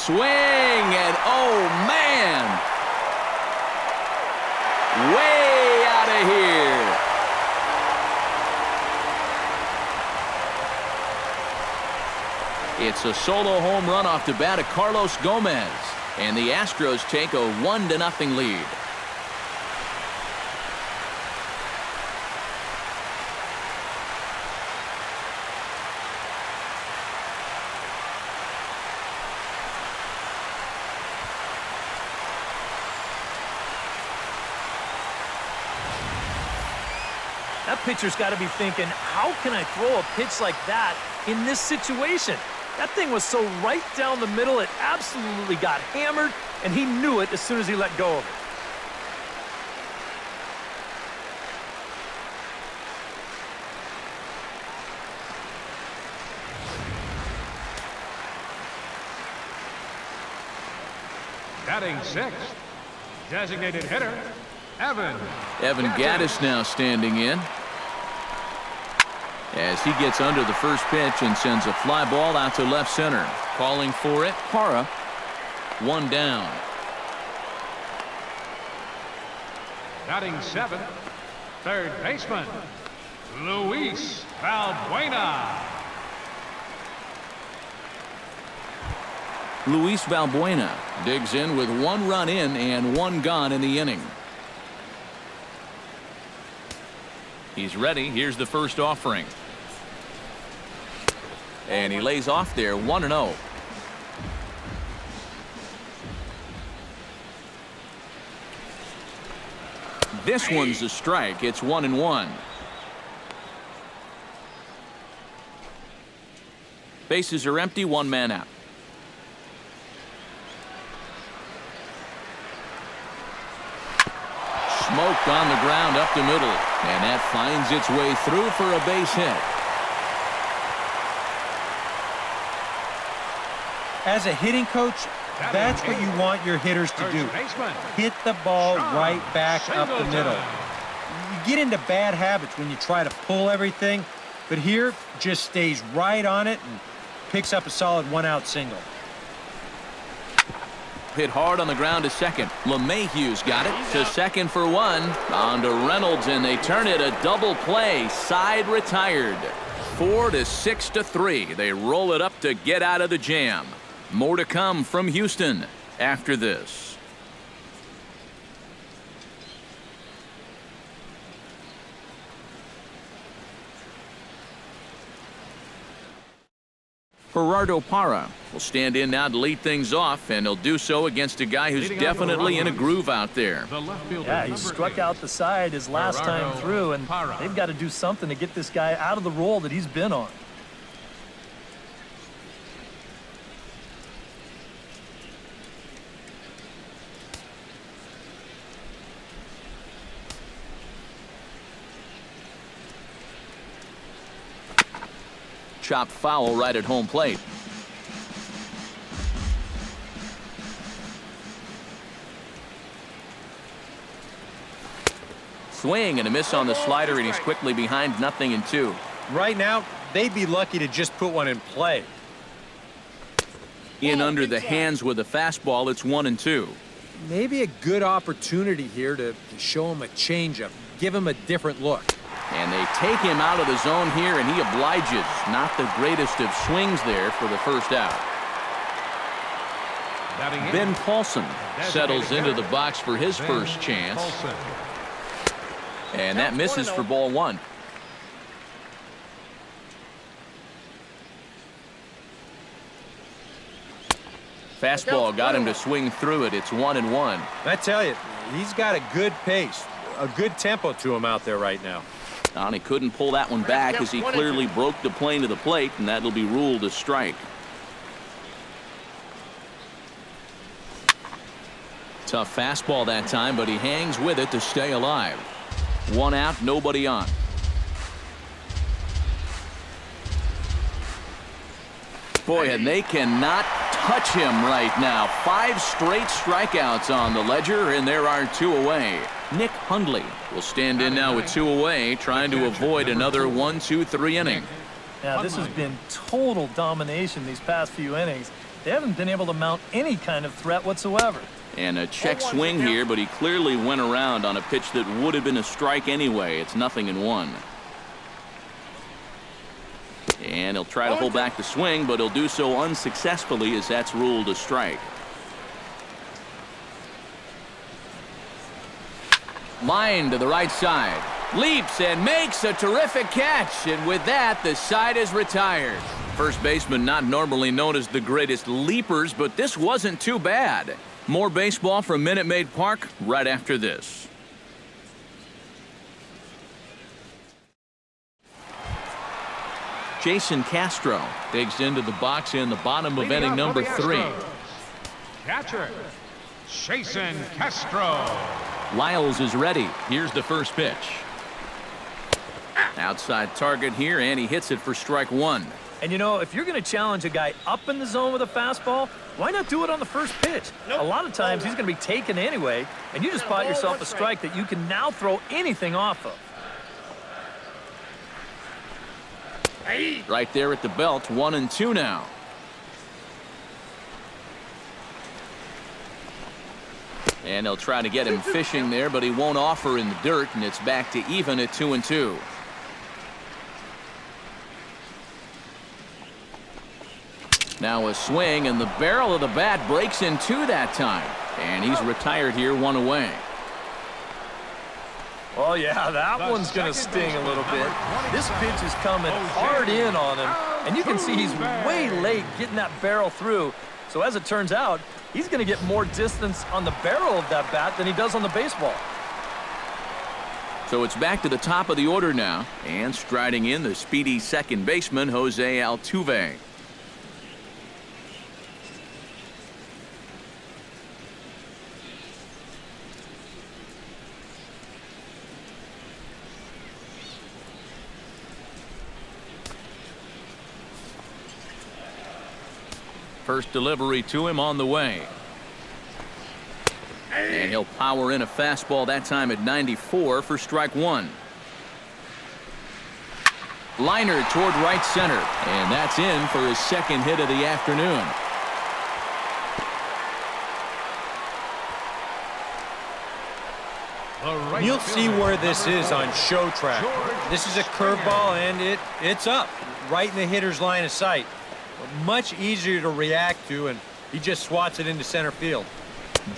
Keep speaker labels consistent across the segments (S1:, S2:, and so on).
S1: swing, and oh man, way out of here. It's a solo home run off the bat of Carlos Gomez, and the Astros take a 1-0 lead.
S2: That pitcher's got to be thinking, how can I throw a pitch like that in this situation? That thing was so right down the middle, it absolutely got hammered, and he knew it as soon as he let go of it.
S3: Batting sixth, designated hitter, Evan
S1: Gaddis now standing in as he gets under the first pitch and sends a fly ball out to left center. Calling for it, Parra. One down.
S3: Batting seventh, third baseman, Luis Valbuena.
S1: Luis Valbuena digs in with 1 run in and 1 gone in the inning. He's ready. Here's the first offering. And he lays off there, 1-0. This one's a strike. It's 1-1. Bases are empty, 1 man out. Smoked on the ground up the middle, and that finds its way through for a base hit.
S4: As a hitting coach, that's what you want your hitters to do. Hit the ball right back up the middle. You get into bad habits when you try to pull everything, but here just stays right on it and picks up a solid 1-out single.
S1: Hit hard on the ground to second. LeMahieu's got it to second for 1. On to Reynolds, and they turn it a double play. Side retired. 4-6-3. They roll it up to get out of the jam. More to come from Houston after this. Gerardo Parra will stand in now to lead things off, and he'll do so against a guy who's definitely in a groove out there.
S2: Yeah, he struck out the side his last time through, and they've got to do something to get this guy out of the role that he's been on.
S1: Chopped foul right at home plate. Swing and a miss on the slider, and he's quickly behind 0-2.
S4: Right now, they'd be lucky to just put one in play.
S1: In under the hands with a fastball, it's 1-2.
S4: Maybe a good opportunity here to show him a changeup, give him a different look.
S1: And they take him out of the zone here, and he obliges. Not the greatest of swings there for the first out. Ben Paulsen settles into the box for his first chance. And that misses for ball 1. Fastball got him to swing through it. It's 1-1.
S4: I tell you, he's got a good pace, a good tempo to him out there right now.
S1: And he couldn't pull that one back as he clearly broke the plane to the plate, and that'll be ruled a strike. Tough fastball that time, but he hangs with it to stay alive. 1 out, nobody on. Boy, and they cannot touch him right now. 5 straight strikeouts on the ledger, and there are 2 away. Nick Hundley will stand in now with 2 away, trying to avoid another 1-2-3 inning.
S2: Yeah, this has been total domination these past few innings. They haven't been able to mount any kind of threat whatsoever.
S1: And a check swing here, but he clearly went around on a pitch that would have been a strike anyway. It's 0-1. And he'll try to hold back the swing, but he'll do so unsuccessfully as that's ruled a strike. Line to the right side. Leaps and makes a terrific catch. And with that, the side is retired. First baseman not normally known as the greatest leapers, but this wasn't too bad. More baseball from Minute Maid Park right after this. Jason Castro digs into the box in the bottom of inning number 3.
S3: Catcher, Jason Castro.
S1: Lyles is ready. Here's the first pitch. Outside target here, and he hits it for strike 1.
S2: And you know, if you're going to challenge a guy up in the zone with a fastball, why not do it on the first pitch? A lot of times he's going to be taken anyway, and you just bought yourself a strike that you can now throw anything off of.
S1: Right there at the belt, 1-2 now. And they'll try to get him fishing there, but he won't offer in the dirt, and it's back to even at 2-2. Now a swing, and the barrel of the bat breaks in two that time. And he's retired here, 1 away.
S2: Oh, yeah, that one's going to sting a little bit. This pitch is coming hard in on him, and you can see he's way late getting that barrel through. So as it turns out, he's going to get more distance on the barrel of that bat than he does on the baseball.
S1: So it's back to the top of the order now, and striding in the speedy second baseman, Jose Altuve. First delivery to him on the way. And he'll power in a fastball that time at 94 for strike 1. Liner toward right center. And that's in for his second hit of the afternoon.
S4: You'll see where this is on show track. This is a curveball, and it's up right in the hitter's line of sight. Much easier to react to, and he just swats it into center field.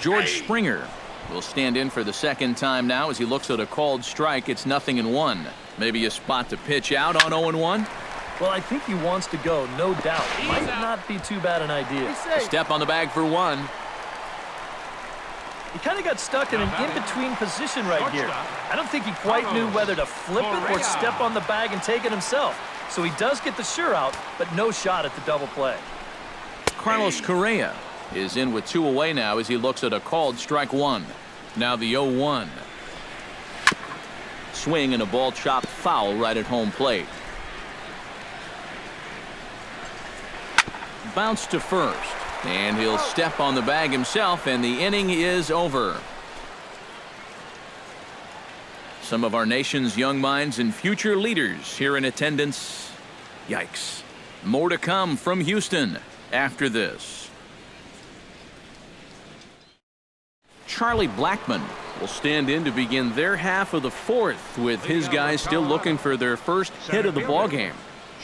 S1: George Springer will stand in for the second time now as he looks at a called strike. It's 0-1. Maybe a spot to pitch out on 0-1.
S2: Well, I think he wants to go, no doubt. Might not be too bad an idea.
S1: A step on the bag for 1.
S2: He kind of got stuck in an in-between position right here. I don't think he quite knew whether to flip it or step on the bag and take it himself. So he does get the sure out, but no shot at the double play.
S1: Carlos Correa is in with 2 away now as he looks at a called strike 1. Now the 0-1. Swing and a ball chopped foul right at home plate. Bounce to first. And he'll step on the bag himself, and the inning is over. Some of our nation's young minds and future leaders here in attendance. Yikes. More to come from Houston after this. Charlie Blackmon will stand in to begin their half of the 4th, with his guys still looking for their first hit of the ballgame.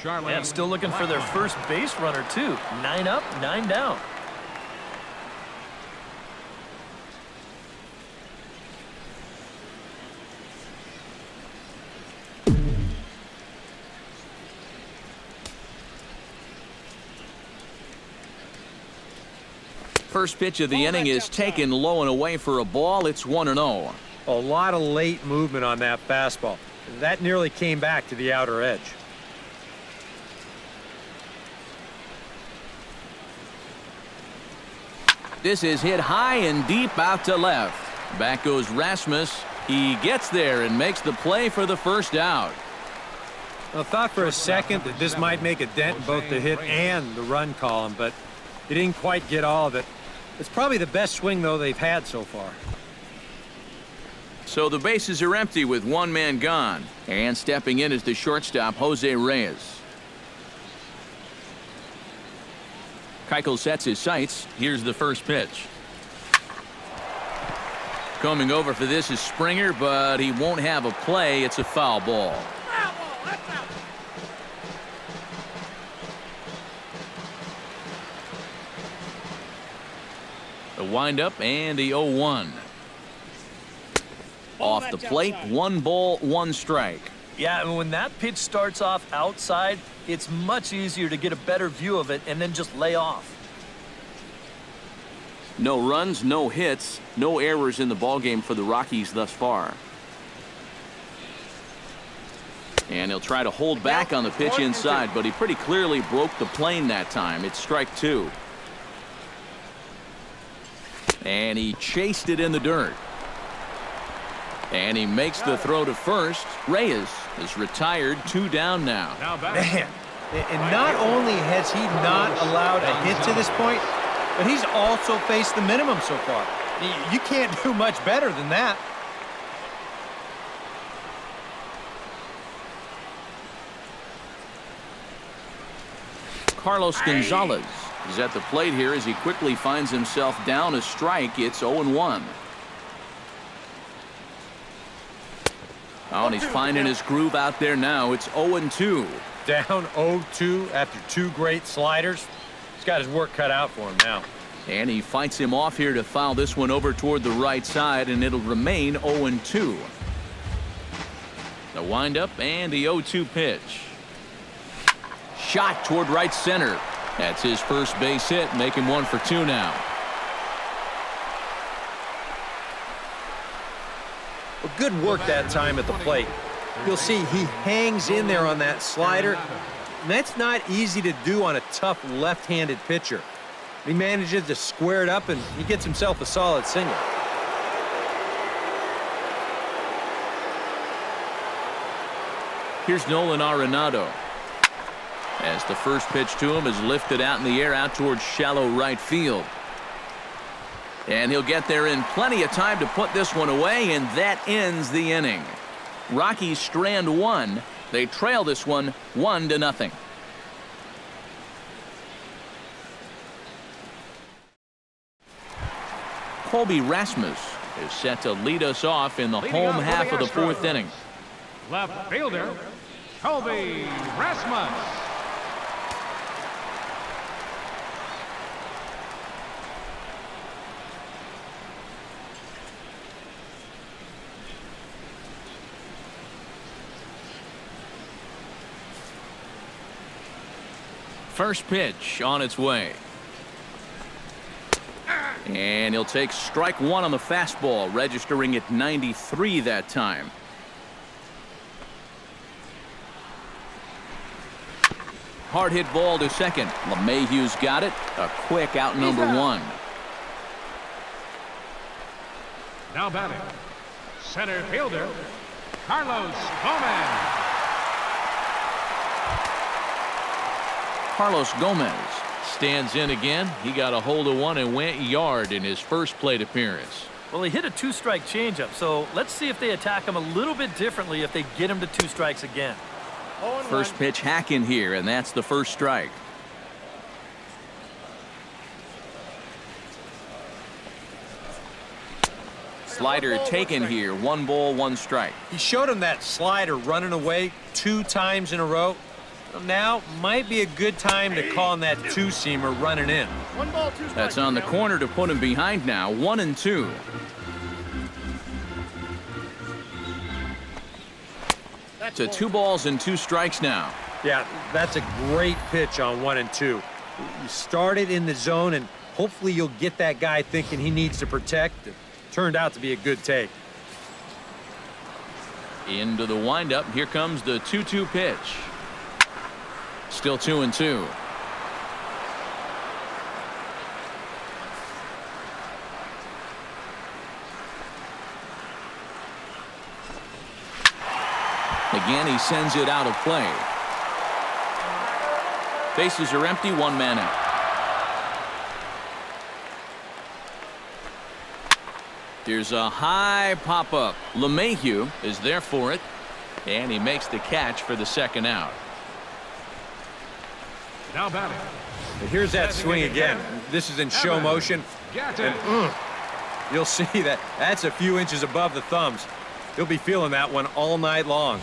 S2: Yeah, still looking for their first base runner, too. 9 up, 9 down.
S1: First pitch of the inning is taken low and away for a ball. It's 1-0.
S4: A lot of late movement on that fastball. That nearly came back to the outer edge.
S1: This is hit high and deep out to left. Back goes Rasmus. He gets there and makes the play for the first out.
S4: I thought for a second that this might make a dent in both the hit and the run column, but he didn't quite get all of it. It's probably the best swing, though, they've had so far.
S1: So the bases are empty with 1 man gone. And stepping in is the shortstop, Jose Reyes. Keuchel sets his sights. Here's the first pitch. Coming over for this is Springer, but he won't have a play. It's a foul ball. The windup and the 0-1. Off the plate, 1 ball, 1 strike.
S2: Yeah, and when that pitch starts off outside, it's much easier to get a better view of it and then just lay off.
S1: No runs, no hits, no errors in the ballgame for the Rockies thus far. And he'll try to hold back on the pitch inside, but he pretty clearly broke the plane that time. It's strike 2. And he chased it in the dirt. And he makes the throw to first. Reyes is retired, 2 down now.
S4: Man, and not only has he not allowed a hit to this point, but he's also faced the minimum so far. You can't do much better than that.
S1: Carlos Gonzalez is at the plate here as he quickly finds himself down a strike. It's 0-1. Oh, and he's finding his groove out there now. It's 0-2.
S4: Down 0-2 after 2 great sliders. He's got his work cut out for him now.
S1: And he fights him off here to foul this one over toward the right side, and it'll remain 0-2. The windup and the 0-2 pitch. Shot toward right center. That's his first base hit, making 1 for 2 now.
S4: Well, good work that time at the plate. You'll see he hangs in there on that slider. And that's not easy to do on a tough left-handed pitcher. He manages to square it up, and he gets himself a solid single.
S1: Here's Nolan Arenado. As the first pitch to him is lifted out in the air out towards shallow right field. And he'll get there in plenty of time to put this one away, and that ends the inning. Rockies strand 1. They trail this one 1-0. Colby Rasmus is set to lead us off in the home half of the 4th inning.
S3: Left fielder, Colby Rasmus.
S1: First pitch on its way. And he'll take strike 1 on the fastball, registering at 93 that time. Hard hit ball to second. LeMahieu's got it. A quick out number 1.
S3: Now batting, center fielder, Carlos Gomez.
S1: Carlos Gomez stands in again. He got a hold of one and went yard in his first plate appearance.
S2: Well, he hit a 2-strike changeup, so let's see if they attack him a little bit differently if they get him to 2 strikes again.
S1: First pitch hacking here, and that's the first strike. Slider taken here. 1 ball, 1 strike.
S4: He showed him that slider running away 2 times in a row. Now might be a good time to call him that 2-seamer running in.
S3: 1 ball, 2 strikes.
S1: That's on the corner to put him behind now. 1-2. To 2 balls and 2 strikes now.
S4: Yeah, that's a great pitch on 1 and 2. You start it in the zone, and hopefully you'll get that guy thinking he needs to protect. It turned out to be a good take.
S1: Into the windup. Here comes the 2-2 pitch. Still 2-2. Again, he sends it out of play. Bases are empty, 1 man out. There's a high pop-up. LeMahieu is there for it, and he makes the catch for the 2nd out.
S3: Now batting,
S4: Here's that swing again. This is in show motion. And you'll see that that's a few inches above the thumbs. He'll be feeling that one all night long.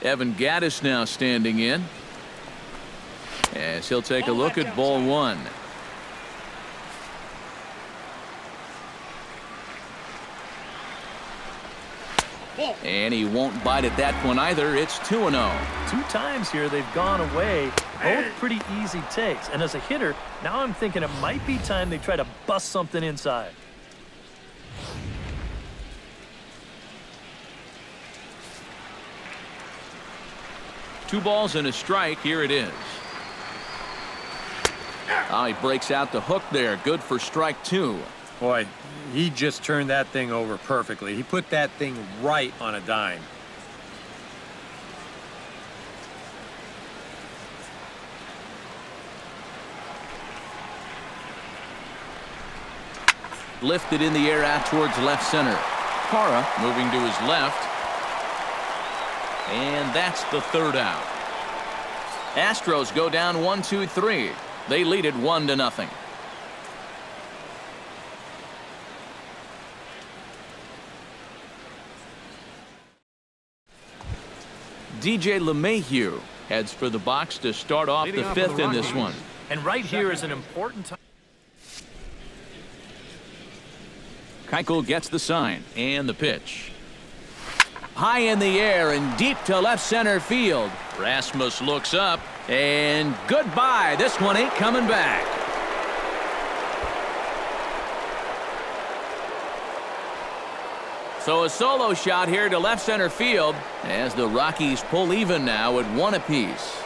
S1: Evan Gaddis now standing in, as he'll take a look at ball one. And he won't bite at that one either. It's 2-0.
S2: 2 times here they've gone away. Both pretty easy takes. And as a hitter, now I'm thinking it might be time they try to bust something inside.
S1: Two balls and a strike. Here it is. Oh, he breaks out the hook there. Good for strike 2.
S4: Boy, he just turned that thing over perfectly. He put that thing right on a dime.
S1: Lifted in the air out towards left center. Parra moving to his left. And that's the 3rd out. Astros go down 1-2-3. They lead it 1-0. DJ LeMahieu heads for the box to start off the 5th in this one.
S2: And right here is an important time.
S1: Keuchel gets the sign and the pitch. High in the air and deep to left center field. Rasmus looks up and goodbye. This one ain't coming back. So a solo shot here to left center field as the Rockies pull even now at 1 apiece.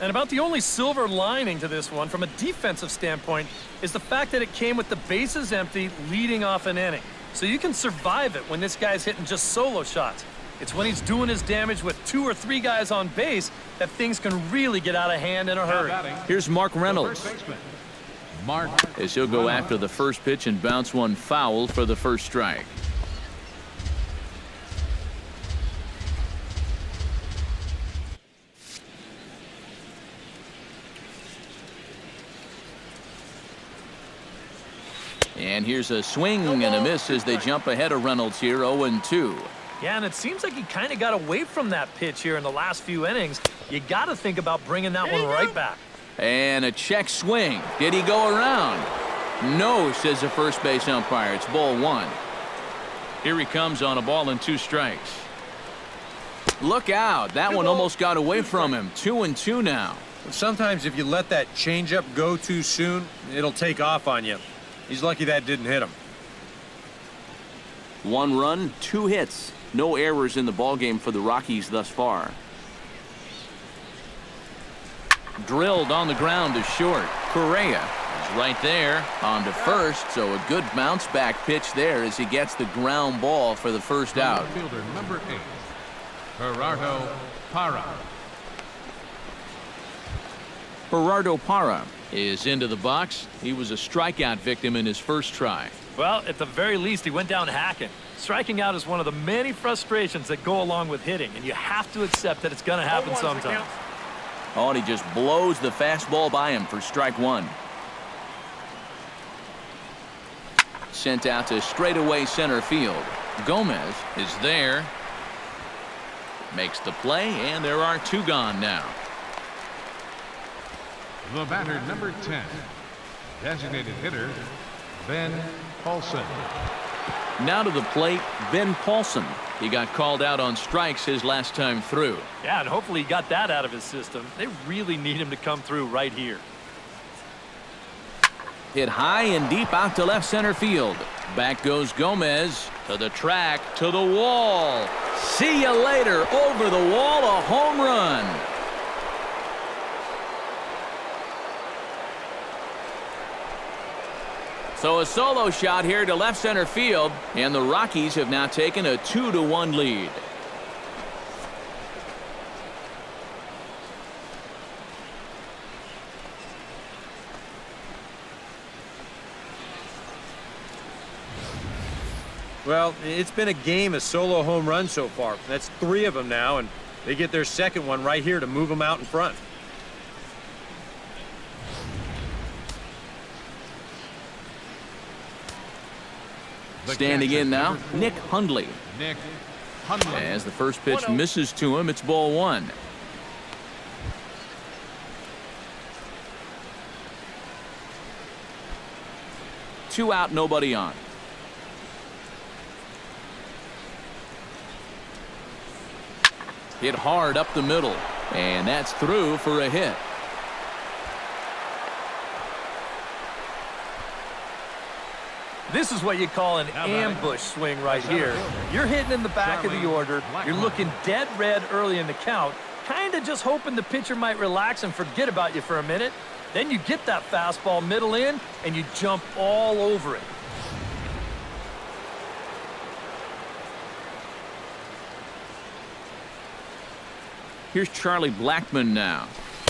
S2: And about the only silver lining to this one from a defensive standpoint is the fact that it came with the bases empty leading off an inning. So you can survive it when this guy's hitting just solo shots. It's when he's doing his damage with 2 or 3 guys on base that things can really get out of hand in a hurry.
S1: Here's Mark Reynolds. As he'll go after the first pitch and bounce one foul for the first strike. And here's a swing and a miss as they jump ahead of Reynolds here, 0-2.
S2: Yeah, and it seems like he kind of got away from that pitch here in the last few innings. You got to think about bringing that one right back.
S1: And a check swing. Did he go around? No, says the first base umpire. It's ball 1. Here he comes on a ball and 2 strikes. Look out. That one almost got away from him. 2-2 now.
S4: Sometimes if you let that changeup go too soon, it'll take off on you. He's lucky that didn't hit him.
S1: 1 run, 2 hits. No errors in the ballgame for the Rockies thus far. Drilled on the ground to short. Correa is right there on to first, so a good bounce back pitch there as he gets the ground ball for the first out.
S3: Fielder number 8, Gerardo Parra.
S1: Gerardo Parra is into the box. He was a strikeout victim in his first try.
S2: Well, at the very least, he went down hacking. Striking out is one of the many frustrations that go along with hitting, and you have to accept that it's going to happen sometimes.
S1: Oh, and he just blows the fastball by him for strike 1. Sent out to straightaway center field. Gomez is there. Makes the play, and there are 2 gone now.
S3: The batter number 10, designated hitter, Ben Paulsen.
S1: Now to the plate, Ben Paulsen. He got called out on strikes his last time through.
S2: Yeah, and hopefully he got that out of his system. They really need him to come through right here.
S1: Hit high and deep out to left center field. Back goes Gomez to the track, to the wall. See you later. Over the wall, a home run. So a solo shot here to left center field, and the Rockies have now taken a 2-1 lead.
S4: Well, it's been a game of solo home runs so far. That's 3 of them now, and they get their second one right here to move them out in front.
S1: Standing in now, Nick Hundley.
S3: Nick Hundley.
S1: As the first pitch misses to him, it's ball 1. Two out, nobody on. Hit hard up the middle, and that's through for a hit.
S2: This is what you call an ambush swing right here. You're hitting in the back of the order. You're looking dead red early in the count, kind of just hoping the pitcher might relax and forget about you for a minute. Then you get that fastball middle in, and you jump all over it.
S1: Here's Charlie Blackmon now,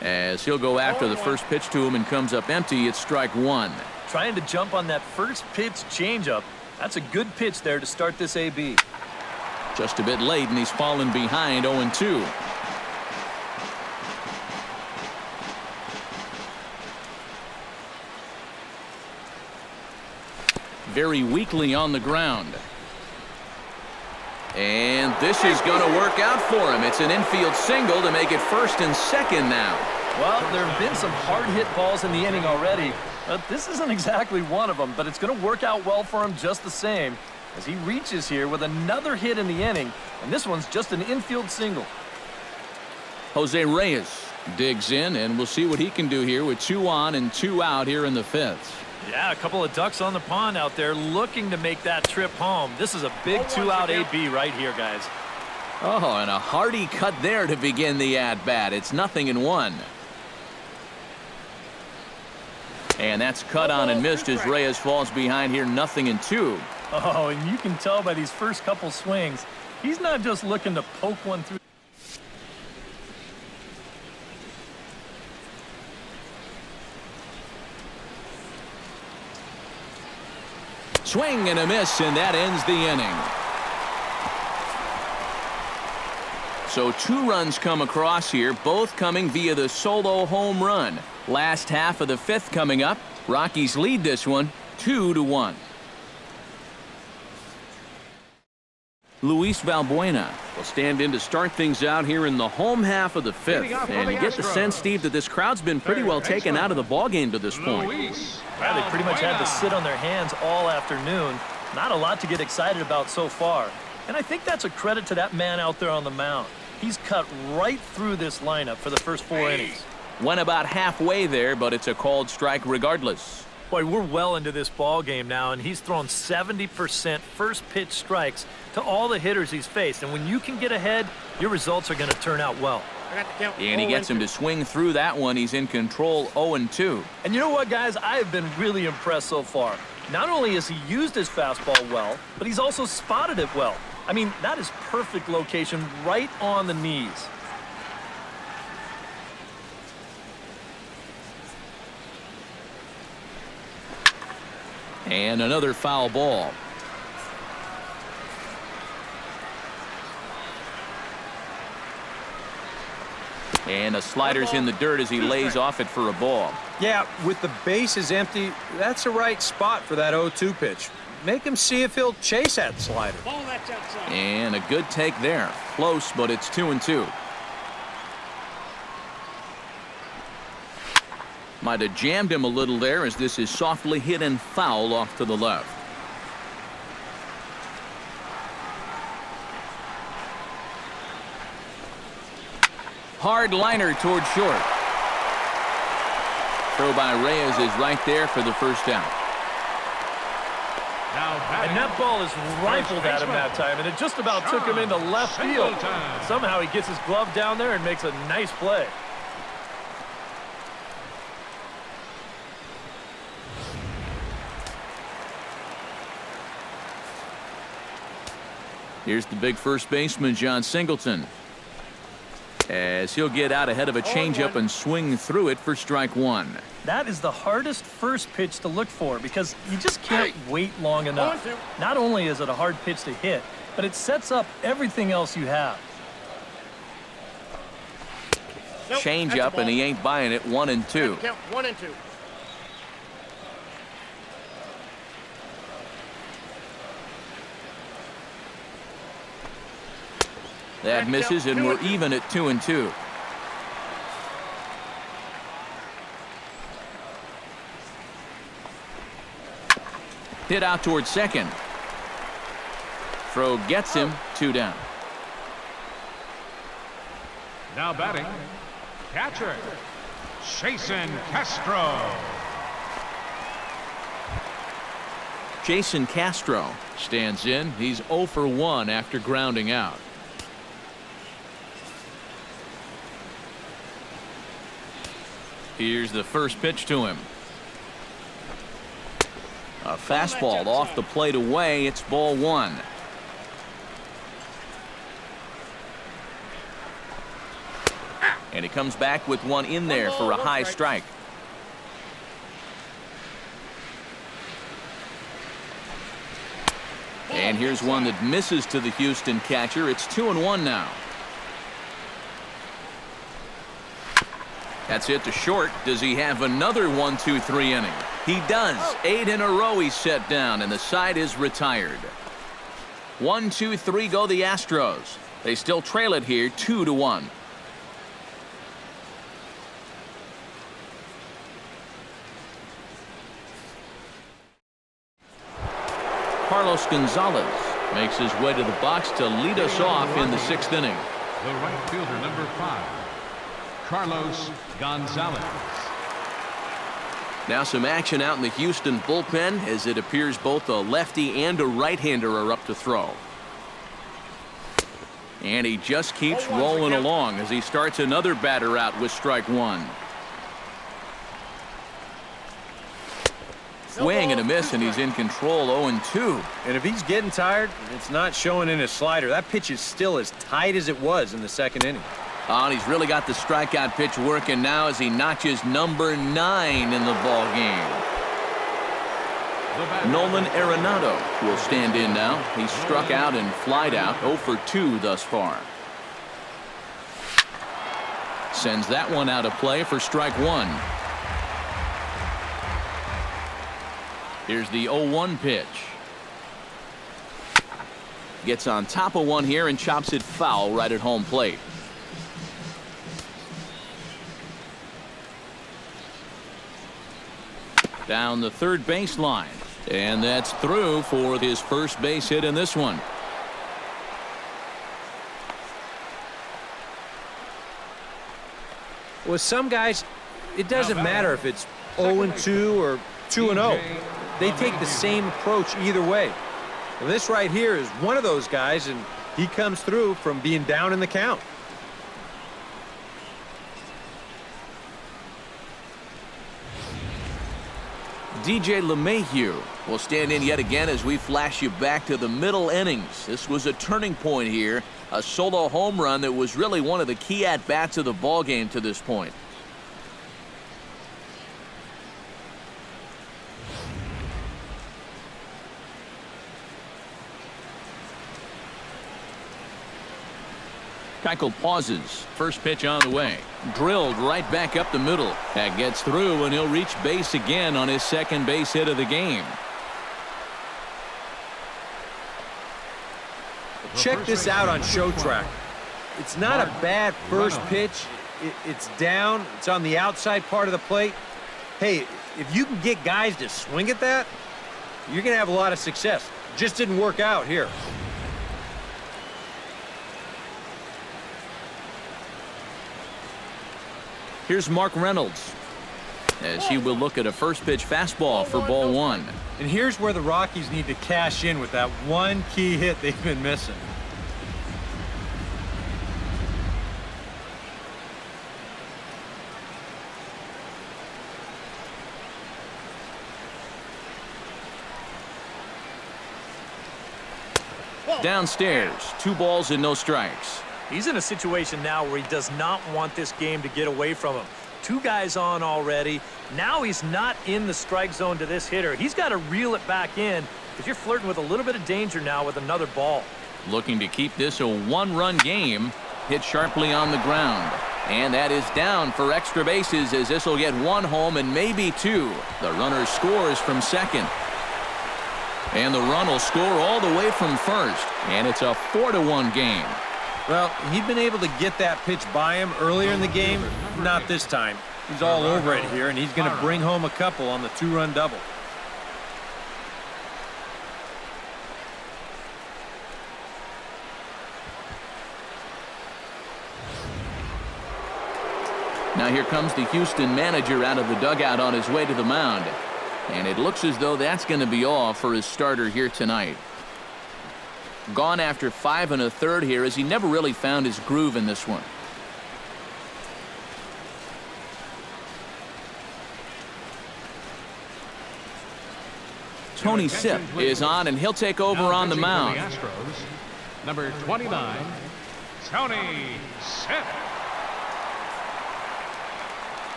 S1: as he'll go after the first pitch to him and comes up empty. It's strike 1.
S2: Trying to jump on that first pitch changeup. That's a good pitch there to start this AB.
S1: Just a bit late, and he's fallen behind 0-2. Very weakly on the ground. And this is going to work out for him. It's an infield single to make it first and second now.
S2: Well, there have been some hard-hit balls in the inning already, but this isn't exactly one of them, but it's going to work out well for him just the same as he reaches here with another hit in the inning, and this one's just an infield single.
S1: Jose Reyes digs in, and we'll see what he can do here with 2 on and 2 out here in the 5th.
S2: Yeah, a couple of ducks on the pond out there looking to make that trip home. This is a big 2-out AB right here, guys.
S1: Oh, and a hearty cut there to begin the at-bat. It's 0-1. And that's cut on and missed as Reyes falls behind here 0-2.
S2: Oh, and you can tell by these first couple swings, he's not just looking to poke one through.
S1: Swing and a miss, and that ends the inning. So 2 runs come across here, both coming via the solo home run. Last half of the 5th coming up. Rockies lead this one 2-1. Luis Valbuena will stand in to start things out here in the home half of the 5th. And you get the sense, Steve, that this crowd's been pretty well taken out of the ballgame to this point.
S2: Yeah, they pretty much had to sit on their hands all afternoon. Not a lot to get excited about so far. And I think that's a credit to that man out there on the mound. He's cut right through this lineup for the first 4 innings.
S1: Went about halfway there, but it's a called strike regardless.
S2: Boy, we're well into this ball game now, and he's thrown 70% first pitch strikes to all the hitters he's faced. And when you can get ahead, your results are going to turn out well.
S1: And he gets him to swing through that one. He's in control 0-2.
S2: And you know what, guys? I have been really impressed so far. Not only has he used his fastball well, but he's also spotted it well. I mean, that is perfect location right on the knees.
S1: And another foul ball. And the slider's in the dirt as he lays off it for a ball.
S4: Yeah, with the bases empty, that's the right spot for that 0-2 pitch. Make him see if he'll chase that slider.
S1: And a good take there. Close, but it's 2-2. Might have jammed him a little there as this is softly hit and foul off to the left. Hard liner toward short. Throw by Reyes is right there for the first out.
S2: And that ball is rifled at him that time, and it just about took him into left field. Somehow he gets his glove down there and makes a nice play.
S1: Here's the big first baseman, John Singleton, as he'll get out ahead of a changeup and swing through it for strike one.
S2: That is the hardest first pitch to look for because you just can't wait long enough. Not only is it a hard pitch to hit, but it sets up everything else you have.
S1: Changeup, and he ain't buying it. 1-2.
S5: Count 1-2.
S1: That misses, and we're even at 2-2. Hit out towards second. Throw gets him. 2 down.
S3: Now batting, catcher, Jason Castro.
S1: Jason Castro stands in. He's 0 for 1 after grounding out. Here's the first pitch to him. A fastball off the plate away. It's ball 1. And he comes back with one in there for a high strike. And here's one that misses to the Houston catcher. It's 2-1 now. That's it to short. Does he have another 1-2-3 inning? He does. 8 in a row he's set down, and the side is retired. 1-2-3 go the Astros. They still trail it here 2-1. Carlos Gonzalez makes his way to the box to lead us off in the 6th inning.
S3: The right fielder, number 5, Carlos Gonzalez.
S1: Now some action out in the Houston bullpen, as it appears both a lefty and a right-hander are up to throw. And he just keeps rolling along as he starts another batter out with strike 1. Swing and a miss, and he's in control. 0-2.
S4: And if he's getting tired, it's not showing in his slider. That pitch is still as tight as it was in the 2nd inning.
S1: Oh, and he's really got the strikeout pitch working now as he notches number 9 in the ball game. Nolan Arenado will stand in now. He's struck out and flied out. 0 for 2 thus far. Sends that one out of play for strike 1. Here's the 0-1 pitch. Gets on top of one here and chops it foul right at home plate. Down the third baseline. And that's through for his first base hit in this one.
S4: With some guys, it doesn't matter if it's 0-2 or 2-0. They take the same approach either way. And this right here is one of those guys, and he comes through from being down in the count.
S1: DJ LeMahieu will stand in yet again as we flash you back to the middle innings. This was a turning point here. A solo home run that was really one of the key at-bats of the ball game to this point. Keuchel pauses. First pitch on the way. Drilled right back up the middle. That gets through, and he'll reach base again on his second base hit of the game.
S4: Check this out on Show Track. It's not a bad first pitch. It's down. It's on the outside part of the plate. Hey, if you can get guys to swing at that, you're going to have a lot of success. Just didn't work out here.
S1: Here's Mark Reynolds as he will look at a first pitch fastball for ball 1.
S4: And here's where the Rockies need to cash in with that one key hit they've been missing.
S1: Downstairs, 2 balls and no strikes.
S2: He's in a situation now where he does not want this game to get away from him. 2 guys on already. Now he's not in the strike zone to this hitter. He's got to reel it back in because you're flirting with a little bit of danger now with another ball.
S1: Looking to keep this a 1-run game. Hit sharply on the ground. And that is down for extra bases as this will get 1 home and maybe 2. The runner scores from second. And the run will score all the way from first. And it's a 4-1 game.
S4: Well, he'd been able to get that pitch by him earlier in the game. Not this time. He's all over it here, and he's going to bring home a couple on the 2-run double.
S1: Now here comes the Houston manager out of the dugout on his way to the mound. And it looks as though that's going to be all for his starter here tonight. Gone after 5 1/3 here as he never really found his groove in this one. Tony Sipp is on, and he'll take over on the mound.
S3: Astros, number 29, Tony Sipp.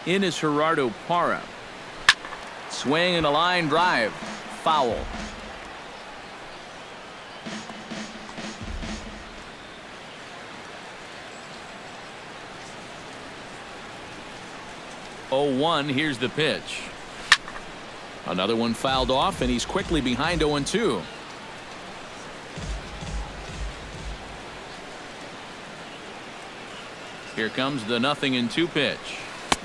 S1: In is Gerardo Parra. Swing and a line drive. Foul. Oh, 1. Here's the pitch. Another one fouled off, and he's quickly behind 0-2. Here comes the 0-2 pitch.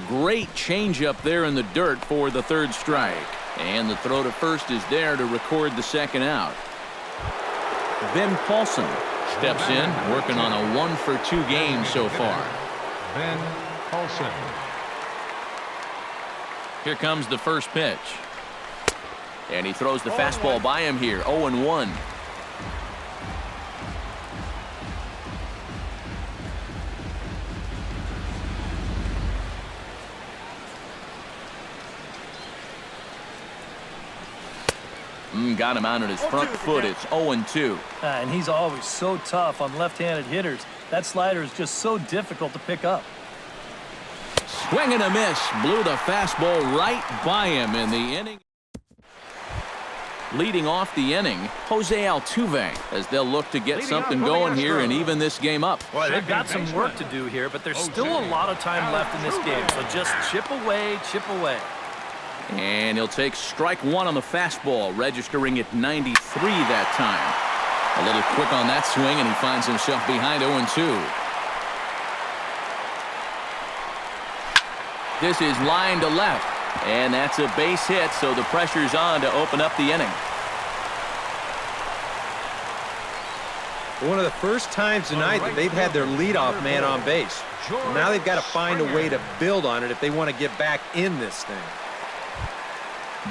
S1: Great changeup there in the dirt for the 3rd strike. And the throw to first is there to record the 2nd out. Ben Paulsen steps in, working on a 1-for-2 game so far.
S3: Ben Paulsen.
S1: Here comes the first pitch. And he throws the fastball by him here. 0-1. Got him out on his front foot. It's 0-2.
S2: And he's always so tough on left-handed hitters. That slider is just so difficult to pick up.
S1: Swing and a miss. Blew the fastball right by him in the inning. Leading off the inning, Jose Altuve, as they'll look to get something going here and even this game up.
S2: Boy, they've got some work to do here, but there's still a lot of time left in this game. So just chip away, chip away.
S1: And he'll take strike 1 on the fastball, registering at 93 that time. A little quick on that swing, and he finds himself behind 0-2. This is line to left, and that's a base hit, so the pressure's on to open up the inning.
S4: One of the first times tonight that they've had their leadoff man on base. Now they've got to find a way to build on it if they want to get back in this thing.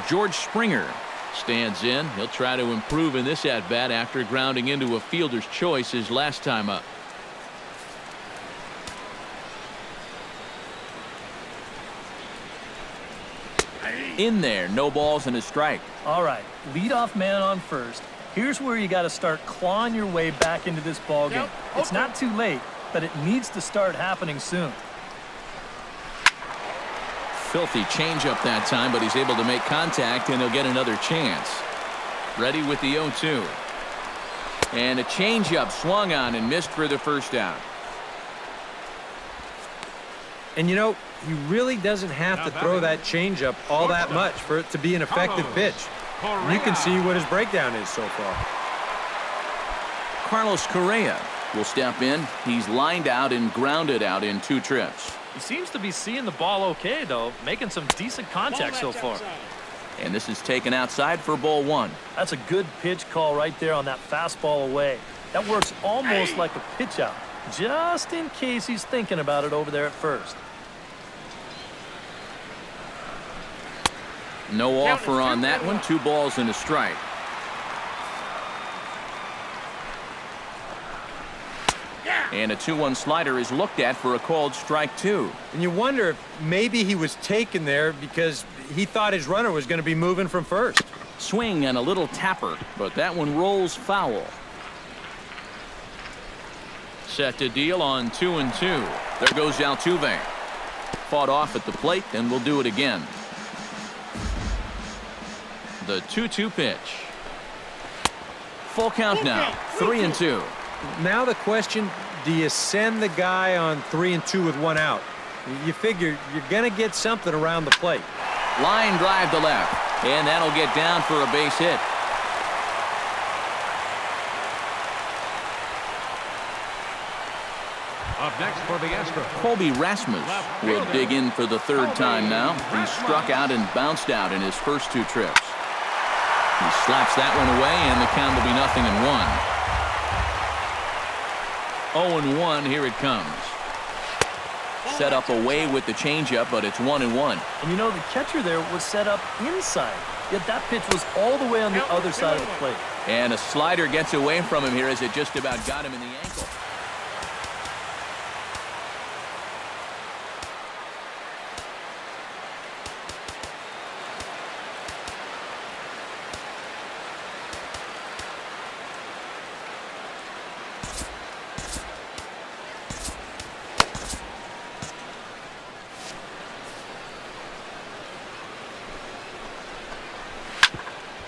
S1: George Springer stands in. He'll try to improve in this at-bat after grounding into a fielder's choice his last time up. In there, no balls and a strike.
S2: All right, leadoff man on first. Here's where you got to start clawing your way back into this ball game. It's not too late, but it needs to start happening soon.
S1: Filthy changeup that time, but he's able to make contact, and he'll get another chance. Ready with the 0-2. And a changeup swung on and missed for the first out.
S4: And you know, he really doesn't have to throw that changeup all that much for it to be an effective pitch. You can see what his breakdown is so far.
S1: Carlos Correa will step in. He's lined out and grounded out in 2 trips.
S2: He seems to be seeing the ball okay, though, making some decent contact so far.
S1: And this is taken outside for ball 1.
S2: That's a good pitch call right there on that fastball away. That works almost like a pitch out, just in case he's thinking about it over there at first.
S1: No offer on that one. 2 balls and a strike. And a 2-1 slider is looked at for a called strike 2.
S4: And you wonder if maybe he was taken there because he thought his runner was going to be moving from first.
S1: Swing and a little tapper, but that one rolls foul. Set to deal on 2-2. There goes Altuve. Fought off at the plate and will do it again. The 2-2 pitch. Full count now. 3-2.
S4: Now the question, do you send the guy on 3-2 with 1 out? You figure you're going to get something around the plate.
S1: Line drive to left, and that'll get down for a base hit.
S3: Up next for the Astros,
S1: Colby Rasmus will dig in for the 3rd time now. He struck out and bounced out in his first 2 trips. He slaps that one away, and the count will be 0-1. 0-1, here it comes. Set up away with the changeup, but it's 1-1.
S2: And you know, the catcher there was set up inside, yet that pitch was all the way on the other side of the plate.
S1: And a slider gets away from him here as it just about got him in the ankle.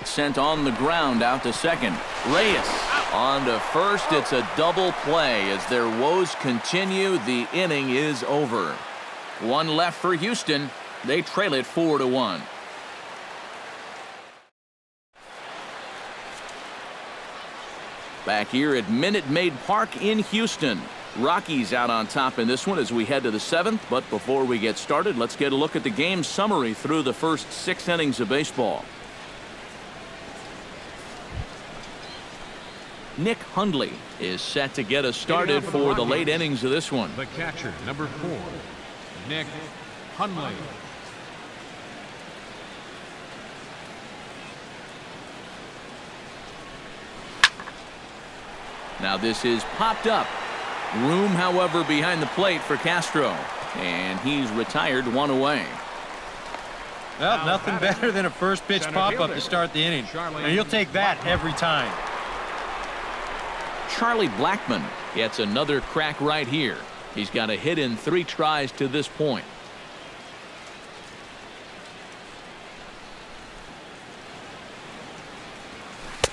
S1: Sent on the ground out to second. Reyes on to first. It's a double play as their woes continue. The inning is over. 1 left for Houston. They trail it 4-1. Back here at Minute Maid Park in Houston. Rockies out on top in this one as we head to the 7th. But before we get started, let's get a look at the game summary through the first 6 innings of baseball. Nick Hundley is set to get us started for the late innings of this one.
S3: the catcher, number 4, Nick Hundley.
S1: Now this is popped up. Room, however, behind the plate for Castro. And he's retired 1 away.
S4: Well, nothing better than a first pitch pop-up to start the inning. Now, you'll take that every time.
S1: Charlie Blackmon gets another crack right here. He's got a hit in 3 tries to this point.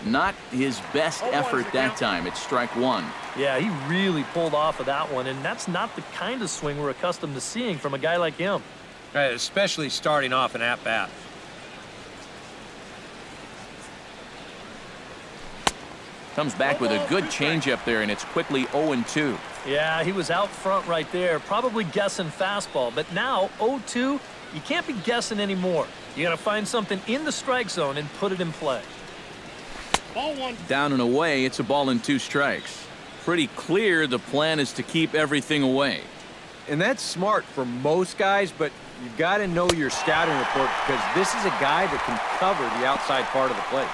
S1: Not his best effort that time. It's strike 1.
S2: Yeah, he really pulled off of that one, and that's not the kind of swing we're accustomed to seeing from a guy like him.
S4: Especially starting off an at-bat.
S1: Comes back with a good changeup there, and it's quickly 0-2.
S2: Yeah, he was out front right there, probably guessing fastball. But now, 0-2, you can't be guessing anymore. You got to find something in the strike zone and put it in play.
S5: Ball 1.
S1: Down and away, it's a ball and 2 strikes. Pretty clear the plan is to keep everything away.
S4: And that's smart for most guys, but you've got to know your scouting report because this is a guy that can cover the outside part of the plate.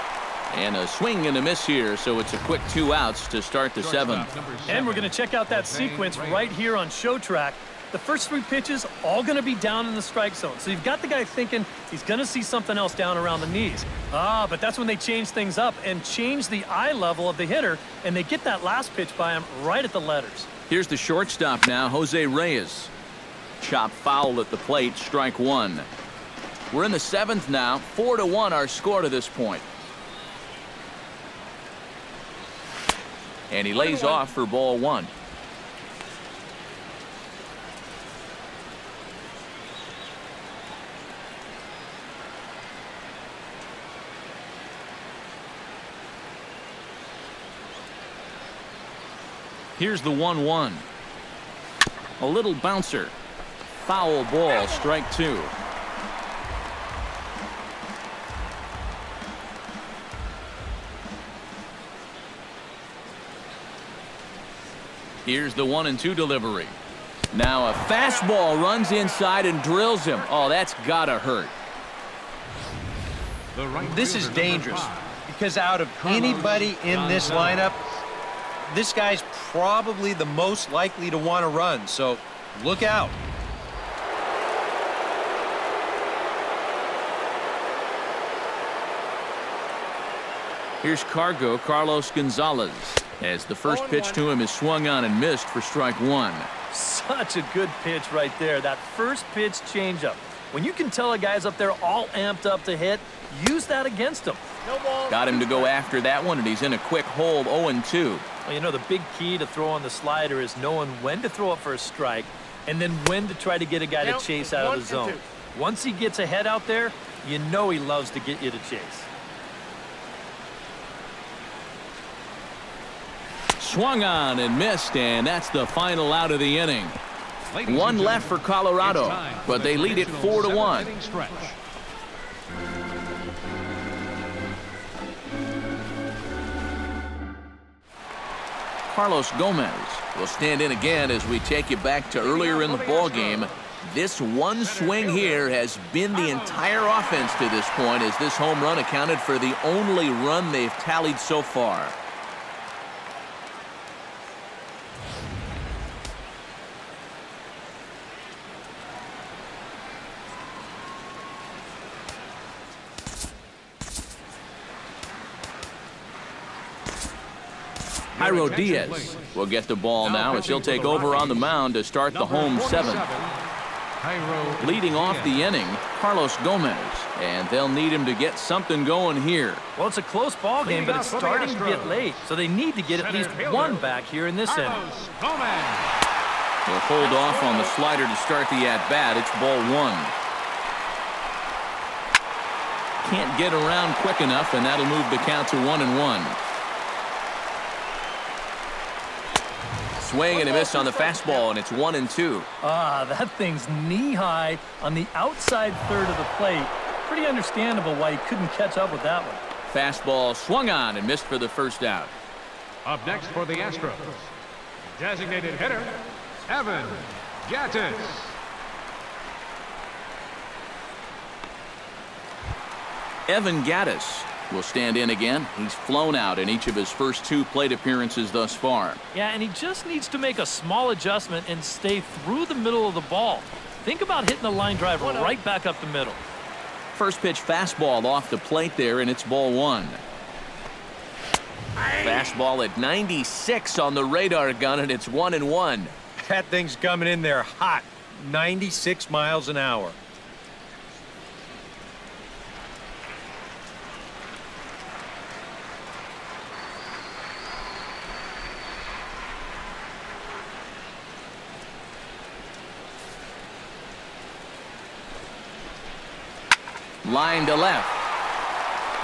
S1: And a swing and a miss here, so it's a quick 2 outs to start the 7th.
S2: And we're going to check out that sequence right here on Show Track. The first 3 pitches all going to be down in the strike zone. So you've got the guy thinking he's going to see something else down around the knees. But that's when they change things up and change the eye level of the hitter, and they get that last pitch by him right at the letters.
S1: Here's the shortstop now, Jose Reyes. Chop foul at the plate, strike 1. We're in the 7th now. 4-1 our score to this point. And he lays off for ball 1. Here's the 1-1. A little bouncer. Foul ball, strike 2. Here's the 1-2 delivery. Now a fastball runs inside and drills him. Oh, that's gotta hurt.
S4: This is dangerous because out of anybody in this lineup, this guy's probably the most likely to want to run, so look out.
S1: Here's Carlos Gonzalez, as the first pitch to him is swung on and missed for strike one.
S2: Such a good pitch right there. That first pitch changeup. When you can tell a guy's up there all amped up to hit, use that against him.
S5: No ball.
S1: Got him to go after that one, and he's in a quick hold, 0-2.
S2: Well, you know, the big key to throw on the slider is knowing when to throw it for a strike and then when to try to get a guy to chase out of the zone. Once he gets ahead out there, you know he loves to get you to chase.
S1: Swung on and missed, and that's the final out of the inning. One left for Colorado, but they lead it 4-1. Carlos Gomez will stand in again as we take you back to earlier in the ball game. This one swing here has been the entire offense to this point, as this home run accounted for the only run they've tallied so far. Jairo Diaz will get the ball now as he'll take over on the mound to start the home seventh. Leading off the inning, Carlos Gomez, and they'll need him to get something going here.
S2: Well, it's a close ball game, but it's starting to get late, so they need to get at least one back here in this inning.
S1: He'll hold off on the slider to start the at-bat. It's ball one. Can't get around quick enough, and that'll move the count to 1-1. Swing and a miss on the fastball, and it's 1-2.
S2: That thing's knee-high on the outside third of the plate. Pretty understandable why he couldn't catch up with that one.
S1: Fastball swung on and missed for the first out.
S3: Up next for the Astros, designated hitter, Evan Gattis.
S1: Evan Gattis will stand in again. He's flown out in each of his first two plate appearances thus far.
S2: Yeah, and he just needs to make a small adjustment and stay through the middle of the ball. Think about hitting a line drive right back up the middle.
S1: First pitch fastball off the plate there, and it's ball one. Fastball at 96 on the radar gun, and it's 1-1.
S4: That thing's coming in there hot, 96 miles an hour.
S1: Line to left.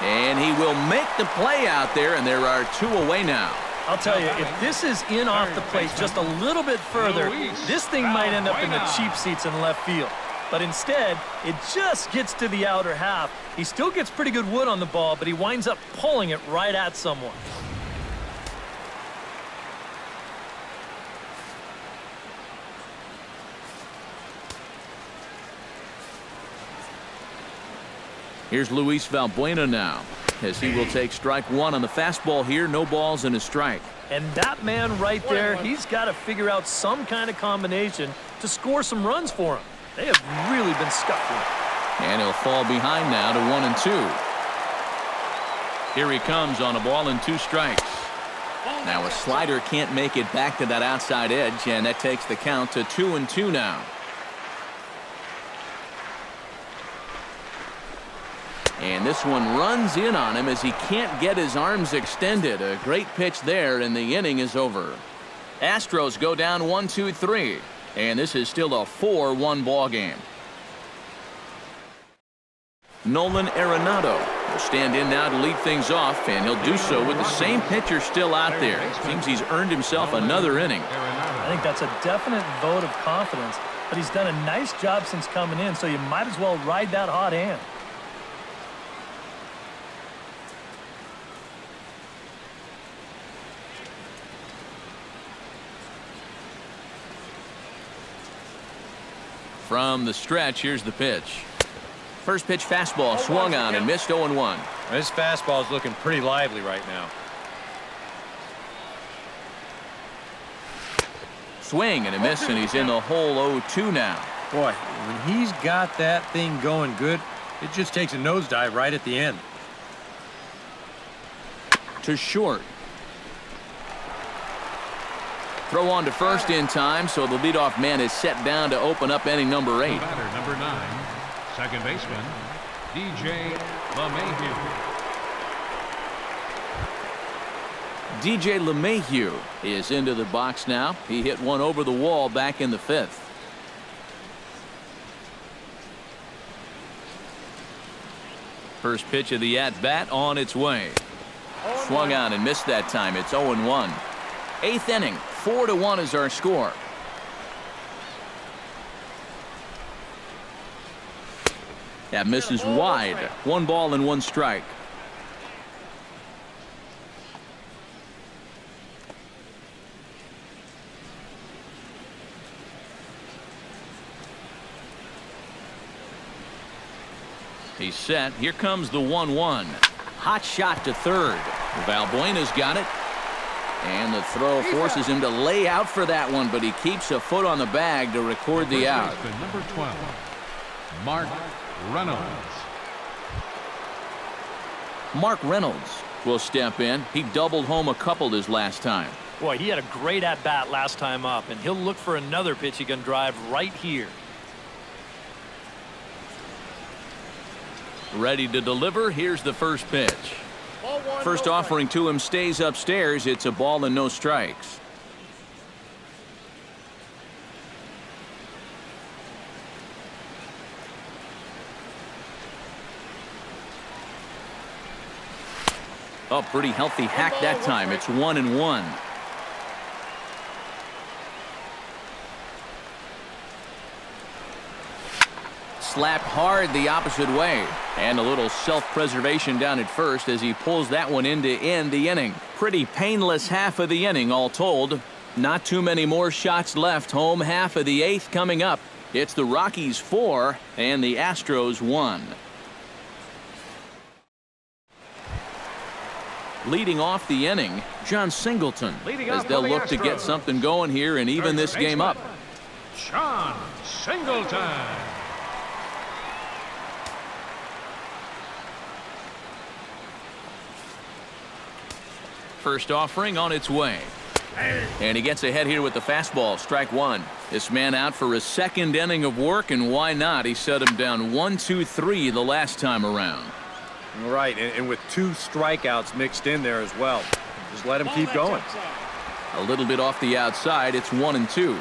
S1: And he will make the play out there, and there are two away now.
S2: I'll tell you, if this is in off the plate just a little bit further, this thing might end up in the cheap seats in left field. But instead, it just gets to the outer half. He still gets pretty good wood on the ball, but he winds up pulling it right at someone.
S1: Here's Luis Valbuena now, as he will take strike one on the fastball here. No balls and a strike.
S2: And that man right there, he's got to figure out some kind of combination to score some runs for him. They have really been scuffling.
S1: And he'll fall behind now to 1-2. Here he comes on a ball and two strikes. Now a slider can't make it back to that outside edge, and that takes the count to 2-2 now. And this one runs in on him as he can't get his arms extended. A great pitch there, and the inning is over. Astros go down 1-2-3, and this is still a 4-1 ball game. Nolan Arenado will stand in now to lead things off, and he'll do so with the same pitcher still out there. Seems he's earned himself another inning.
S2: I think that's a definite vote of confidence, but he's done a nice job since coming in, so you might as well ride that hot hand.
S1: From the stretch, here's the pitch. First pitch fastball swung on and missed 0-1.
S4: This fastball is looking pretty lively right now.
S1: swing and a miss, and he's in the hole 0-2 now.
S4: Boy, when he's got that thing going good, it just takes a nosedive right at the end.
S1: To short. Throw on to first in time, so the leadoff man is set down to open up inning number 8.
S3: Batter number 9, second baseman, DJ LeMahieu.
S1: DJ LeMahieu is into the box now. He hit one over the wall back in the 5th. First pitch of the at-bat on its way. Swung on and missed that time. It's 0-1. 8th inning, 4-1 is our score. That misses wide. 1 ball and 1 strike. He's set. Here comes the 1-1. Hot shot to third. Valbuena's got it. And the throw forces him to lay out for that one, but he keeps a foot on the bag to record the out.
S3: Number 12, Mark Reynolds.
S1: Mark Reynolds will step in. He doubled home a couple his last time.
S2: Boy, he had a great at-bat last time up, and he'll look for another pitch he can drive right here.
S1: Ready to deliver. Here's the first pitch. First offering to him stays upstairs. It's a ball and no strikes. Oh, pretty healthy hack that time. It's 1-1. Slapped hard the opposite way. And a little self-preservation down at first as he pulls that one in to end the inning. Pretty painless half of the inning all told. Not too many more shots left. Home half of the 8th coming up. It's the Rockies 4 and the Astros 1. Leading off the inning, John Singleton, as they'll look to get something going here and even this game up.
S3: John Singleton.
S1: First offering on its way. And he gets ahead here with the fastball. Strike 1. This man out for a second inning of work, and why not? He set him down 1-2-3 the last time around.
S4: Right, and with 2 strikeouts mixed in there as well. Just let him keep going.
S1: A little bit off the outside. It's 1-2.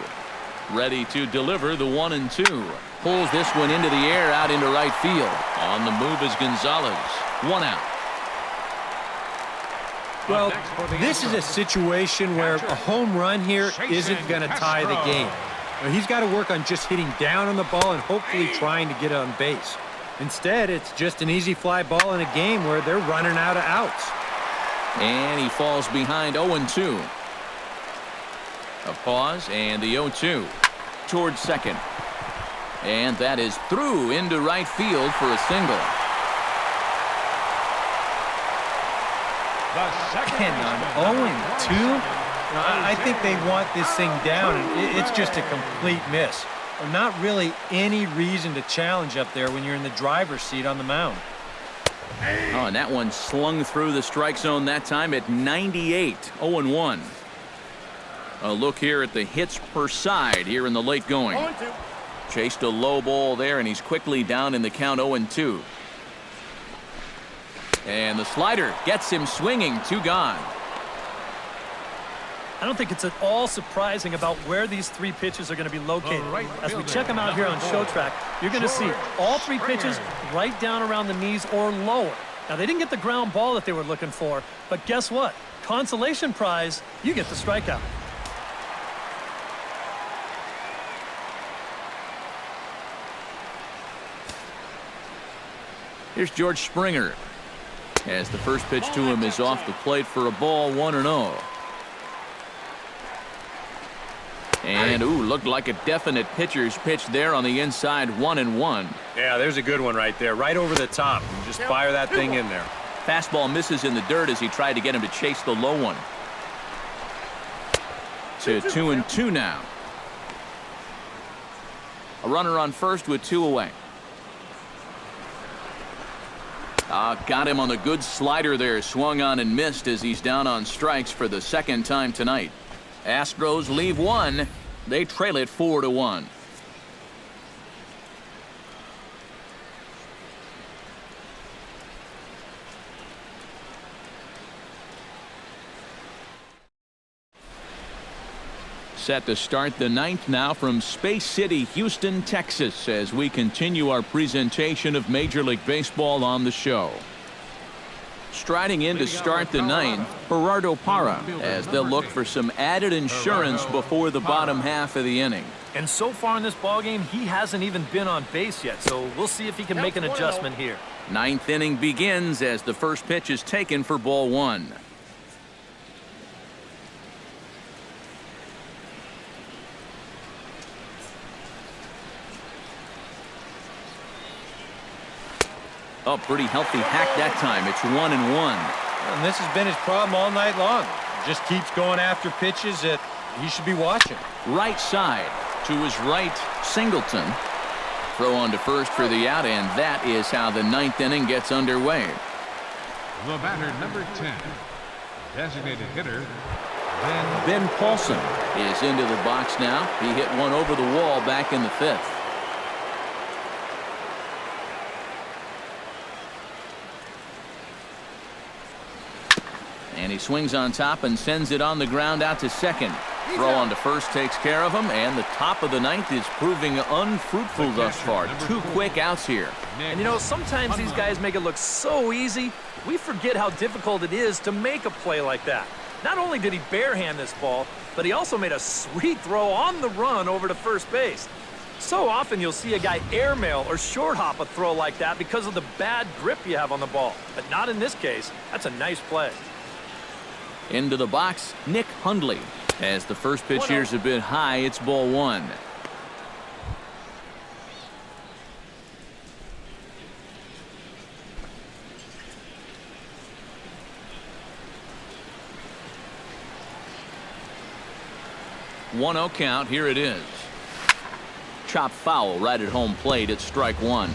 S1: Ready to deliver the 1-2. Pulls this one into the air out into right field. On the move is Gonzalez. 1 out.
S4: Well, this is a situation where a home run here isn't going to tie the game. He's got to work on just hitting down on the ball and hopefully trying to get on base. Instead, it's just an easy fly ball in a game where they're running out of outs.
S1: And he falls behind 0-2. A pause and the 0-2 towards second. And that is through into right field for a single.
S4: And on 0-2, I think they want this thing down, and it's just a complete miss. Not really any reason to challenge up there when you're in the driver's seat on the mound.
S1: Oh, and that one slung through the strike zone that time at 98. 0-1. A look here at the hits per side here in the late going. Chased a low ball there, and he's quickly down in the count 0-2. And the slider gets him swinging. 2 gone.
S2: I don't think it's at all surprising about where these 3 pitches are going to be located. As we check them out here on Show Track, you're going to see all 3 pitches right down around the knees or lower. Now, they didn't get the ground ball that they were looking for, but guess what? Consolation prize, you get the strikeout.
S1: Here's George Springer. As the first pitch to him is off the plate for a ball, 1-0. And, ooh, looked like a definite pitcher's pitch there on the inside, 1-1.
S4: Yeah, there's a good one right there, right over the top. And just fire that thing in there.
S1: Fastball misses in the dirt as he tried to get him to chase the low one. To 2-2 now. A runner on first with 2 away. Got him on the good slider there. Swung on and missed as he's down on strikes for the second time tonight. Astros leave 1. They trail it 4-1. Set to start the 9th now from Space City, Houston, Texas, as we continue our presentation of Major League Baseball on the show. Striding in to start the 9th, Gerardo Parra, as they'll look for some added insurance before the bottom half of the inning.
S2: And so far in this ballgame, he hasn't even been on base yet, so we'll see if he can make an adjustment here.
S1: 9th inning begins as the first pitch is taken for ball 1. Oh, pretty healthy hack that time. It's 1-1.
S4: And this has been his problem all night long. Just keeps going after pitches that he should be watching.
S1: Right side to his right, Singleton. Throw on to first for the out, and that is how the 9th inning gets underway.
S3: The batter, number 10, designated hitter,
S1: Ben Paulsen is into the box now. He hit one over the wall back in the 5th. And he swings on top and sends it on the ground out to second. Throw on to first takes care of him, and the top of the 9th is proving unfruitful thus far. 2 quick outs here.
S2: And you know, sometimes these guys make it look so easy, we forget how difficult it is to make a play like that. Not only did he barehand this ball, but he also made a sweet throw on the run over to first base. So often you'll see a guy airmail or short hop a throw like that because of the bad grip you have on the ball. But not in this case. That's a nice play.
S1: Into the box, Nick Hundley. As the first pitch here's a bit high, it's ball 1. One-oh count. Here it is. Chop foul right at home plate. It's strike 1.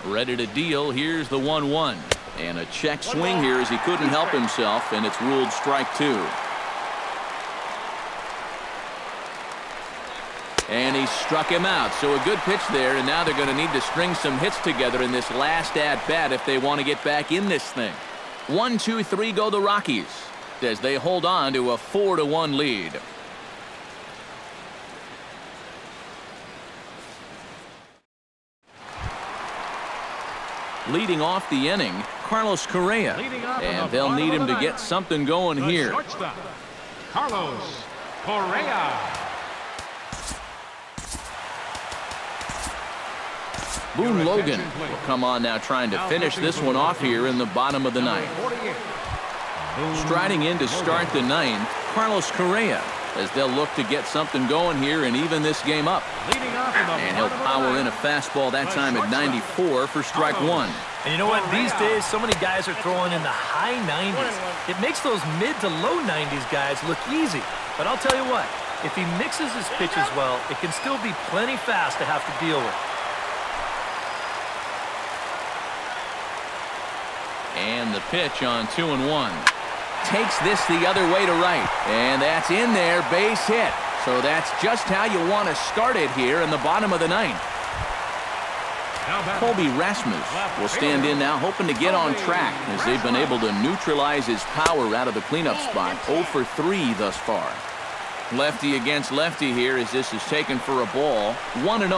S1: Ready to deal. Here's the 1-1. And a check swing here as he couldn't help himself, and it's ruled strike 2. And he struck him out. So a good pitch there, and now they're going to need to string some hits together in this last at-bat if they want to get back in this thing. 1, 2, 3 go the Rockies as they hold on to a 4-1 lead. Leading off the inning, Carlos Correa, and they'll need him to get something going here.
S3: Carlos Correa.
S1: Boone Logan will come on now, trying to finish this one off here in the bottom of the 9th. Striding in to start the 9th, Carlos Correa, as they'll look to get something going here and even this game up. And he'll power in a fastball that time at 94 for strike 1.
S2: And you know what? These days, so many guys are throwing in the high 90s. It makes those mid to low 90s guys look easy. But I'll tell you what, if he mixes his pitches well, it can still be plenty fast to have to deal with.
S1: And the pitch on 2-1. Takes this the other way to right. And that's in there, base hit. So that's just how you want to start it here in the bottom of the 9th. Colby Rasmus will stand in now, hoping to get on track as they've been able to neutralize his power out of the cleanup spot. 0 for 3 thus far. Lefty against lefty here as this is taken for a ball. 1-0.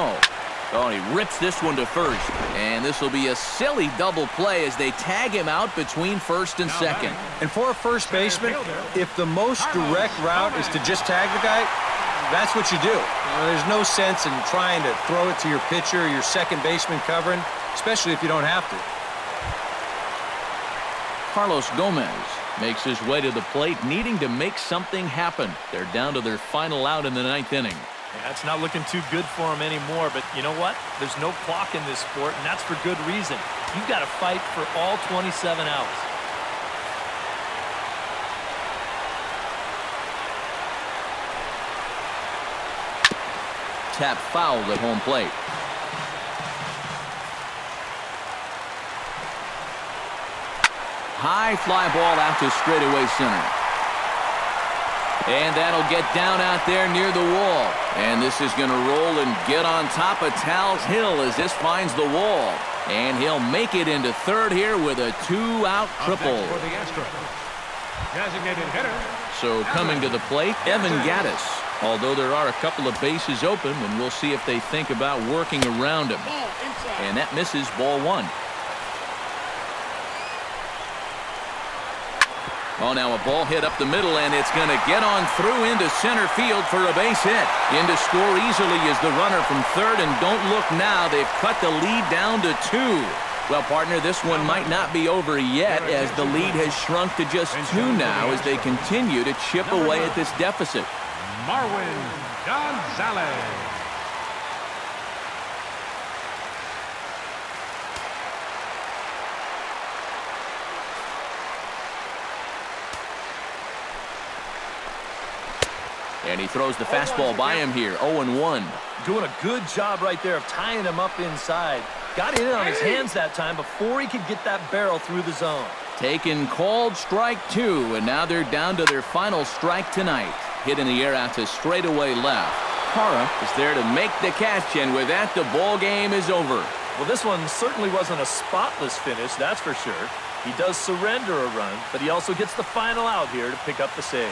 S1: Oh, and he rips this one to first. And this will be a silly double play as they tag him out between first and second.
S4: And for a first baseman, if the most direct route is to just tag the guy, that's what you do. There's no sense in trying to throw it to your pitcher or your second baseman covering, especially if you don't have to.
S1: Carlos Gomez makes his way to the plate, needing to make something happen. They're down to their final out in the 9th inning.
S2: Yeah, it's not looking too good for him anymore, but you know what? There's no clock in this sport, and that's for good reason. You've got to fight for all 27 outs.
S1: tap fouled at home plate. High fly ball out to straightaway center. And that'll get down out there near the wall. And this is going to roll and get on top of Tal's Hill as this finds the wall. And he'll make it into third here with a 2-out triple.
S3: For the Astros, designated hitter.
S1: So coming to the plate, Evan Gattis. Although there are a couple of bases open, and we'll see if they think about working around him. And that misses, ball one. Oh, now a ball hit up the middle, and it's going to get on through into center field for a base hit. In to score easily is the runner from third, and don't look now. They've cut the lead down to 2. Well, partner, this one might not be over yet as the lead has shrunk to just 2 now as they continue to chip away at this deficit.
S3: Marwin Gonzalez.
S1: And he throws the fastball by him here, 0-1.
S2: Doing a good job right there of tying him up inside. Got it in on his hands that time before he could get that barrel through the zone.
S1: Taken called strike 2, and now they're down to their final strike tonight. Hit in the air out to straightaway left. Parra is there to make the catch, and with that, the ball game is over.
S2: Well, this one certainly wasn't a spotless finish, that's for sure. He does surrender a run, but he also gets the final out here to pick up the save.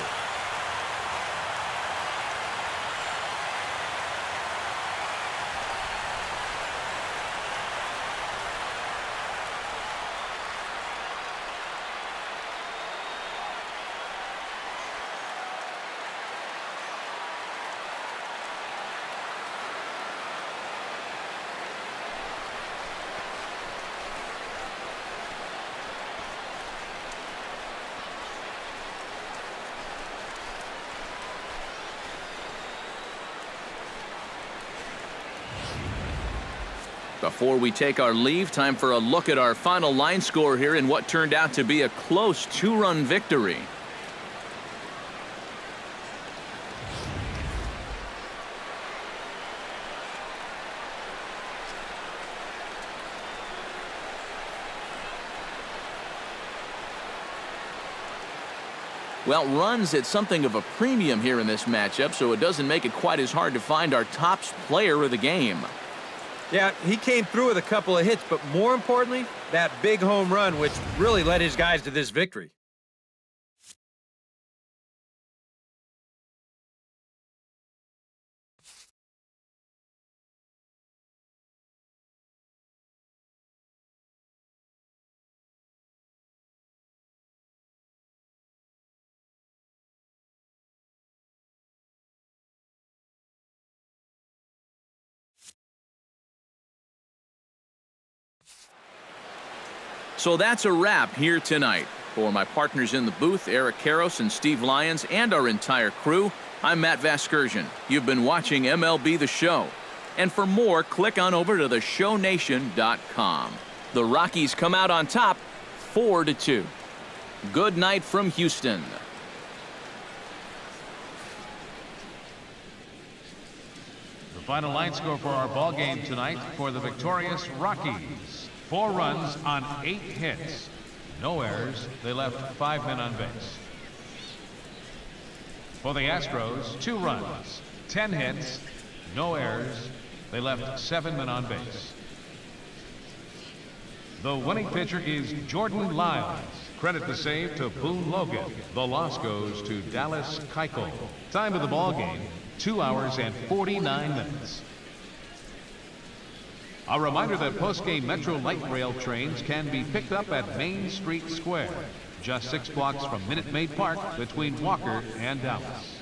S1: Before we take our leave, time for a look at our final line score here in what turned out to be a close 2-run victory. Well, runs at something of a premium here in this matchup, so it doesn't make it quite as hard to find our top player of the game.
S4: Yeah, he came through with a couple of hits, but more importantly, that big home run, which really led his guys to this victory.
S1: So that's a wrap here tonight. For my partners in the booth, Eric Karros and Steve Lyons, and our entire crew, I'm Matt Vasgersian. You've been watching MLB The Show. And for more, click on over to theshownation.com. The Rockies come out on top, 4-2. Good night from Houston.
S3: The final line score for our ball game tonight for the victorious Rockies. 4 runs on 8 hits. No errors. They left 5 men on base. For the Astros, 2 runs, 10 hits, no errors. They left 7 men on base. The winning pitcher is Jordan Lyles. Credit the save to Boone Logan. The loss goes to Dallas Keuchel. Time of the ball game, 2 hours and 49 minutes. A reminder that post-game Metro Light Rail trains can be picked up at Main Street Square, just 6 blocks from Minute Maid Park between Walker and Dallas.